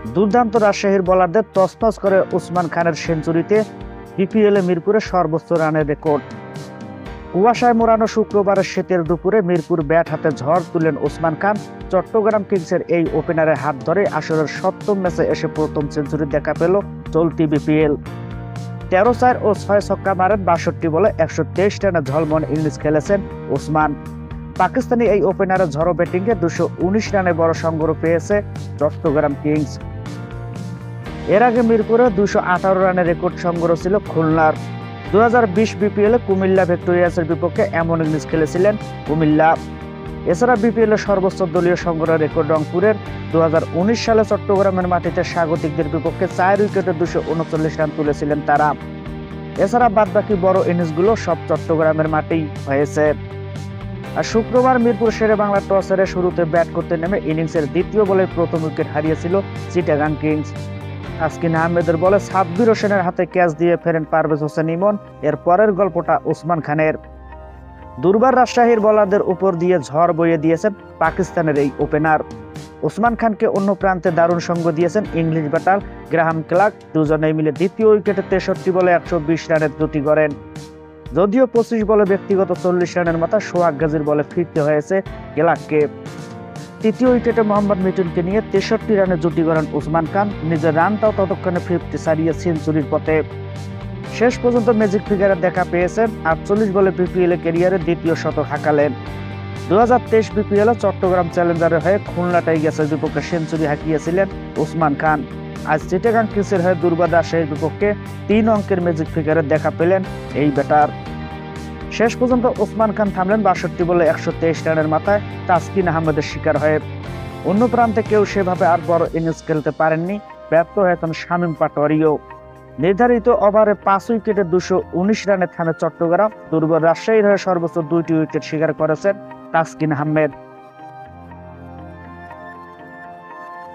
দুর্দান্ত রাজশাহীর বোলারদের তছনছ করে ওসমান খানের সেঞ্চুরিতে বিপিএলে মিরপুরে সর্বোচ্চ রানের রেকর্ড। কুয়াশায় মোড়ানো শুক্রবারের শীতের দুপুরে মিরপুর ব্যাট হাতে ঝড় তুলেন ওসমান খান। চট্টগ্রাম কিংসের এই ওপেনারের হাত ধরে আসরের ৭ম ম্যাচে এসে প্রথম সেঞ্চুরি দেখা পেল চলতি বিপিএল। ১৩-৪ ও ৬ ছক্কা মারেন ৬২ বলে ১২৩ রানে ঝলমল ইনিংস খেলেছেন ওসমান। পাকিস্তানি এই ওপেনারের ঝড়ো ব্যাটিংয়ে ২১৯ রানে বড় সংগ্রহ পেয়েছে চট্টগ্রাম কিংস। এর আগে মিরপুরে ২১৮ রানের রেকর্ড সংগ্রহ ছিল খুলনার। ২০২০ বিপিএলে কুমিল্লা ভিক্টোরিয়ান্সের বিপক্ষে এমন ইনিংস খেলেছিলেন কুমিল্লা। এছাড়া বিপিএল সর্বোচ্চ দলীয় সংগ্রহ রেকর্ড রংপুরের। ২০১৯ সালে চট্টগ্রামের মাটিতে স্বাগতিকদের বিপক্ষে ৪ উইকেটে ২৩৯ রান তুলেছিলেন তারা। এছাড়া বাদবাকি বড় ইনিংসগুলো সব চট্টগ্রামের মাঠেই হয়েছে। আর শুক্রবার মিরপুর শেরে বাংলা টস হেরে শুরুতে ব্যাট করতে নেমে ইনিংসের দ্বিতীয় বলে প্রথম উইকেট হারিয়েছিল চিটাগাং কিংস। তাসকিন আহমেদের বলে সাব্বির হোসেনের হাতে ক্যাচ দিয়ে ফেরেন পারভেজ হোসেন ইমন। এর পরের গল্পটা ওসমান খানের। দুর্বার রাজশাহীর বোলারদের উপর দিয়ে ঝড় বইয়ে দিয়েছেন পাকিস্তানের এই ওপেনার। ওসমান খানকে অন্য প্রান্তে দারুণ সঙ্গ দিয়েছেন ইংলিশ ব্যাটার গ্রাহাম ক্লার্ক। দুজনেই মিলে দ্বিতীয় উইকেটে ৬৩ বলে ১২০ রানের জুটি গড়েন। যদিও ২৫ বলে ব্যক্তিগত ৪০ রানের মাথা সোহাগ গাজীর বলে ফিরতে হয়েছে ক্লার্ককে। তৃতীয় উইকেটে মোহাম্মদ মিঠুনকে নিয়ে ৬৩ রানে জুটি গড়েন ওসমান খান। নিজের রানটাও ততক্ষণে ফিরতে ছাড়িয়ে সেঞ্চুরির পথে। শেষ পর্যন্ত ম্যাজিক ফিগারে দেখা পেয়েছেন। ৪৮ বলে বিপিএল ক্যারিয়ারে দ্বিতীয় শতক হাঁকালেন। ২০২৩ বিপিএলে চট্টগ্রাম চ্যালেঞ্জারের হয়ে খুলনা টাইগার্সের বিপক্ষে সেঞ্চুরি হাঁকিয়েছিলেন ওসমান খান। আজ চিটাগাং কিংসের হয়ে দুর্বার রাজশাহীর বিপক্ষে ৩ অঙ্কের ম্যাজিক ফিগারে দেখা পেলেন এই ব্যাটার। শেষ পর্যন্ত ওসমান খান থামলেন ৬২ বলে ১২৩ রানের মাথায় তাসকিন আহমেদের শিকার হয়ে। অন্য প্রান্তে কেউ সেভাবে আর বড় ইনিংস খেলতে পারেননি। ব্যর্থ হয়েছেন শামীম পাটোয়ারিও। নির্ধারিত ওভারে ৫ উইকেটে ২১৯ রানে থামে চট্টগ্রাম। দুর্বল রাজশাহীর হয়ে সর্বোচ্চ ২টি উইকেট শিকার করেছেন তাসকিন আহমেদ।